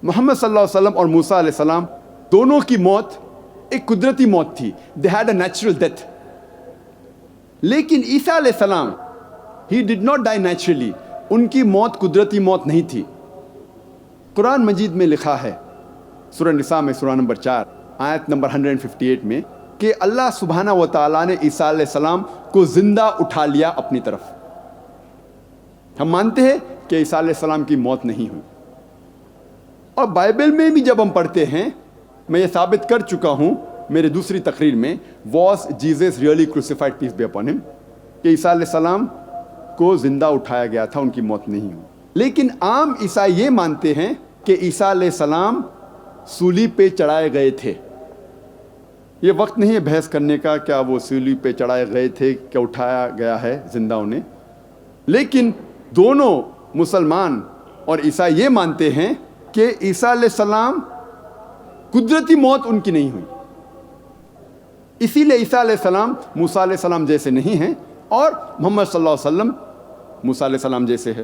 محمد صلی اللہ علیہ وسلم اور موسیٰ علیہ السلام دونوں کی موت ایک قدرتی موت تھی. They had a natural death. لیکن عیسیٰ علیہ السلام he did not die naturally. ان کی موت قدرتی موت نہیں تھی. قرآن مجید میں لکھا ہے سورہ نساء میں سورہ نمبر 4 آیت نمبر 158 میں کہ اللہ سبحانہ و تعالیٰ نے عیسیٰ علیہ السلام کو زندہ اٹھا لیا اپنی طرف. ہم مانتے ہیں کہ عیسیٰ علیہ السلام کی موت نہیں ہوئی. اور بائبل میں بھی جب ہم پڑھتے ہیں, میں یہ ثابت کر چکا ہوں میرے دوسری تقریر میں, was Jesus really crucified peace be upon him, کہ عیسیٰ علیہ السلام کو زندہ اٹھایا گیا تھا, ان کی موت نہیں ہوئی. لیکن عام عیسائی یہ مانتے ہیں کہ عیسیٰ علیہ السلام صلیب پہ چڑھائے گئے تھے. یہ وقت نہیں ہے بحث کرنے کا کیا وہ صلیب پہ چڑھائے گئے تھے, کیا اٹھایا گیا ہے زندہ انہیں. لیکن دونوں مسلمان اور عیسائی یہ مانتے ہیں کہ عیسیٰ علیہ السلام قدرتی موت ان کی نہیں ہوئی. اسی لیے عیسیٰ علیہ السلام موسیٰ علیہ السلام جیسے نہیں ہیں اور محمد صلی اللہ علیہ وسلم موسیٰ علیہ السلام جیسے ہے.